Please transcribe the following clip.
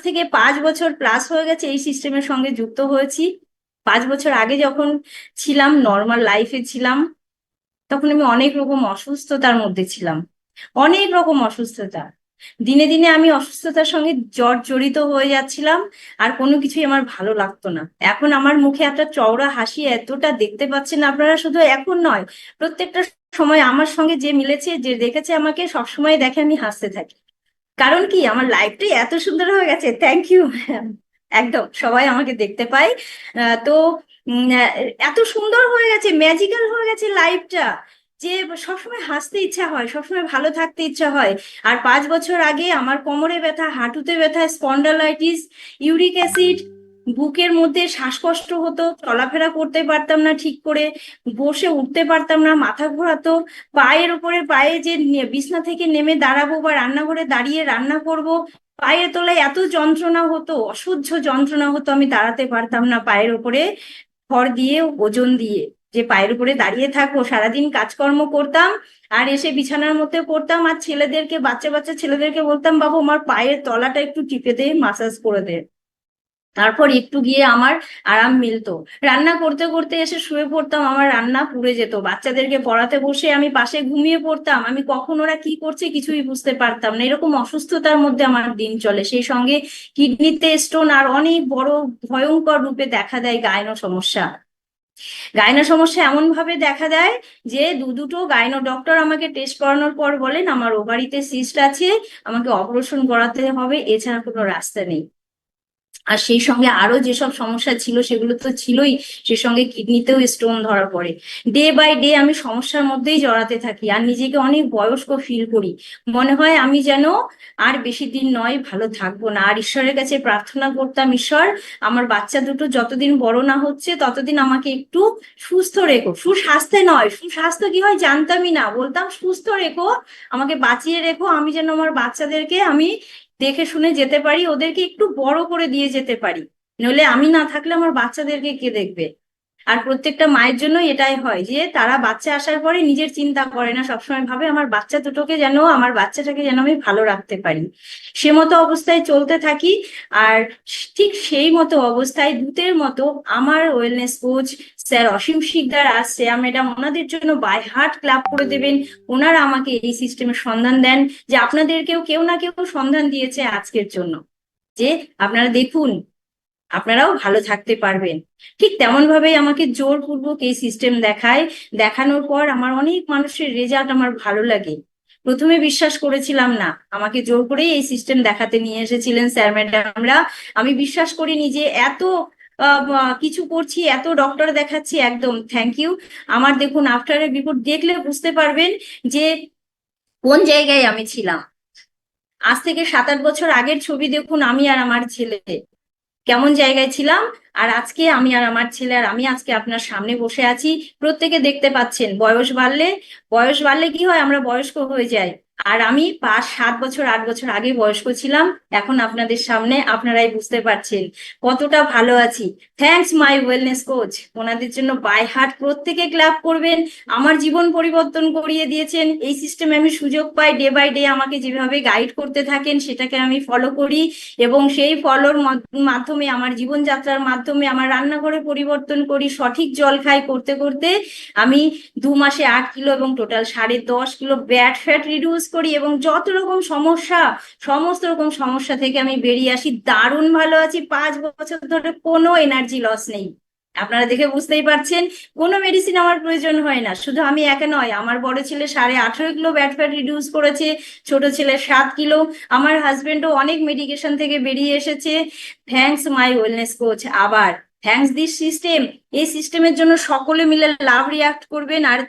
থেকে 5 বছর প্লাস হয়ে গেছে এই সিস্টেমের সঙ্গে যুক্ত হয়েছি। 5 বছর আগে যখন ছিলাম, নর্মাল লাইফে ছিলাম, তখন আমি অনেক রকম অসুস্থতার মধ্যে ছিলাম। অনেক রকম অসুস্থতা, দিনে দিনে আমি অসুস্থতার সঙ্গে জর্জরিত হয়ে যাচ্ছিলাম। আর কোনো কিছুই আমার ভালো লাগতো না। এখন আমার মুখে একটা চওড়া হাসি এতটা দেখতে পাচ্ছেন আপনারা, শুধু এখন নয়, প্রত্যেকটা সময় আমার সঙ্গে যে মিলেছে, যে দেখেছে আমাকে, সবসময় দেখে আমি হাসতে থাকি। কারণ কি, আমার লাইফটাই এত সুন্দর হয়ে গেছে। Thank you. একদম সবাই আমাকে দেখতে পায়। তো এত সুন্দর হয়ে গেছে, ম্যাজিক্যাল হয়ে গেছে লাইফটা, যে সবসময় হাসতে ইচ্ছা হয়, সবসময় ভালো থাকতে ইচ্ছা হয়। আর 5 বছর আগে আমার কোমরে ব্যথা, হাঁটুতে ব্যথা, স্পন্ডালাইটিস, ইউরিক অ্যাসিড, বুকের মধ্যে শ্বাসকষ্ট হতো, চলাফেরা করতে পারতাম না ঠিক করে, বসে উঠতে পারতাম না, মাথা ঘোরাতো, পায়ের উপরে, পায়ে যে বিছনা থেকে নেমে দাঁড়াবো বা রান্নাঘরে দাঁড়িয়ে রান্না করব, পায়ের তলায় এত যন্ত্রণা হতো, অসহ্য যন্ত্রণা হতো, আমি দাঁড়াতে পারতাম না পায়ের উপরে ভর দিয়ে, ওজন দিয়ে, যে পায়ের উপরে দাঁড়িয়ে থাকবো। সারাদিন কাজকর্ম করতাম, আর এসে বিছানার মধ্যে পড়তাম, আর ছেলেদেরকে, বাচ্চা বাচ্চা ছেলেদেরকে বলতাম, বাবু আমার পায়ের তলাটা একটু টিপে দে, মাসাজ করে দে। তারপর একটু গিয়ে আমার আরাম মিলতো। রান্না করতে করতে এসে শুয়ে পড়তাম, আমার রান্না পুড়ে যেত। বাচ্চাদেরকে পড়াতে বসে আমি পাশে ঘুমিয়ে পড়তাম, আমি কখন ওরা কি করছে কিছুই বুঝতে পারতাম না। এরকম অসুস্থতার মধ্যে আমার দিন চলে। সেই সঙ্গে কিডনিতে স্টোন, আর অনেক বড় ভয়ঙ্কর রূপে দেখা দেয় গাইনো সমস্যা। গাইনো সমস্যা এমন ভাবে দেখা দেয় যে দুটো গাইনো ডক্টর আমাকে টেস্ট করানোর পর বলেন আমার ওভারিতে সিস্ট আছে, আমাকে অপারেশন করাতে হবে, এছাড়া কোনো রাস্তা নেই। আর সেই সঙ্গে আরো যেসব সমস্যা ছিল সেগুলো তো ছিলই, সে সঙ্গে কিডনিতেও স্টোন ধরা পড়ে। ডে বাই ডে আমি সমস্যার মধ্যেই জড়াতে থাকি, আর নিজেকে অনেক বয়স্ক ফিল করি। মনে হয় আমি যেন আর বেশি দিন নয় ভালো থাকবো না। আর ঈশ্বরের কাছে প্রার্থনা করতাম, ঈশ্বর আমার বাচ্চা দুটো যতদিন বড় না হচ্ছে ততদিন আমাকে একটু সুস্থ রেখো। সুস্বাস্থ্যে নয়, সুস্বাস্থ্য কি হয় জানতামই না, বলতাম সুস্থ রেখো, আমাকে বাঁচিয়ে রেখো, আমি যেন আমার বাচ্চাদেরকে আমি দেখে শুনে যেতে পারি, ওদেরকে একটু বড় করে দিয়ে যেতে পারি। নইলে আমি না থাকলে আমার বাচ্চাদেরকে কে দেখবে? আর প্রত্যেকটা মায়ের জন্য এটাই হয়, যে তারা বাচ্চা আসার পরে নিজের চিন্তা করে না, সবসময় ভাবে আমার বাচ্চা দুটোকে যেন, আমার বাচ্চাটাকে যেন আমি ভালো রাখতে পারি। সে মতো অবস্থায় চলতে থাকি। আর ঠিক সেই মতো অবস্থায় দূতের মতো আমার ওয়েলনেস কোচ স্যার অসীম শিকদার আর শ্রেয়া ম্যাডাম, ওনাদের জন্য বাই হার্ট ক্লাব করে দেবেন। ওনারা আমাকে এই সিস্টেমের সন্ধান দেন, যে আপনাদেরকেও কেউ না কেউ সন্ধান দিয়েছে আজকের জন্য, যে আপনারা দেখুন, আপনারাও ভালো থাকতে পারবেন। ঠিক তেমন ভাবেই আমাকে জোরপূর্বক এই সিস্টেম দেখায়। দেখানোর পর আমার অনেক মানুষের রেজাল্ট আমার ভালো লাগে। প্রথমে বিশ্বাস করেছিলাম না, আমাকে জোর করেই এই সিস্টেম দেখাতে নিয়ে এসেছিলেন স্যার ম্যাডামরা। আমি বিশ্বাস করিনি যে এত কিছু করছি, এত ডক্টর দেখাচ্ছি। একদম থ্যাংক ইউ। আমার দেখুন আফটার এ বিফোর দেখলে বুঝতে পারবেন যে কোন জায়গায় আমি ছিলাম। আজ থেকে 7-8 বছর আগের ছবি দেখুন, আমি আর আমার ছেলে কেমন জায়গায় ছিলাম। আর আজকে আমি আর আমার ছেলে আর আমি আজকে আপনার সামনে বসে আছি। প্রত্যেকে দেখতে পাচ্ছেন, বয়স বাড়লে কি হয়, আমরা বয়স্ক হয়ে যাই। আর আমি 5, 7 বছর, 8 বছর আগে বয়স্ক ছিলাম, এখন আপনাদের সামনে আপনারাই বুঝতে পারছেন কতটা ভালো আছি। থ্যাঙ্কস মাই ওয়েলনেস কোচ। ওনাদের জন্য বাই হার্ট প্রত্যেকে ক্লাব করবেন। আমার জীবন পরিবর্তন করিয়ে দিয়েছেন এই সিস্টেমে। আমি সুযোগ পাই, ডে বাই ডে আমাকে যেভাবে গাইড করতে থাকেন সেটাকে আমি ফলো করি, এবং সেই ফলোর মাধ্যমে, আমার জীবনযাত্রার মাধ্যমে আমার রান্নাঘরে পরিবর্তন করি, সঠিক জল খাই, করতে করতে আমি 2 মাসে 8 কিলো এবং total 10.5 kilo bad fat reduce করি, এবং যত রকম সমস্যা, সমস্ত রকম সমস্যা থেকে আমি বেরিয়ে আসি। দারুণ ভালো আছি। 5 বছর ধরে কোনো এনার্জি লস নেই। আপনারা দেখে বুঝতেই পারছেন, কোনো মেডিসিন আমার প্রয়োজন হয় না। শুধু আমি একা নয়, আমার বড় ছেলে 18.5 কিলো ব্যাড ফ্যাট রিডিউস করেছে, ছোট ছেলে 7 কিলো। আমার হাজবেন্ডও অনেক মেডিকেশন থেকে বেরিয়ে এসেছে। থ্যাঙ্কস মাই ওয়েলনেস কোচ। আবার থ্যাঙ্কস দিস সিস্টেম। এই সিস্টেমের জন্য সকলে মিলে লাভ রিয়াক্ট করবেন। আর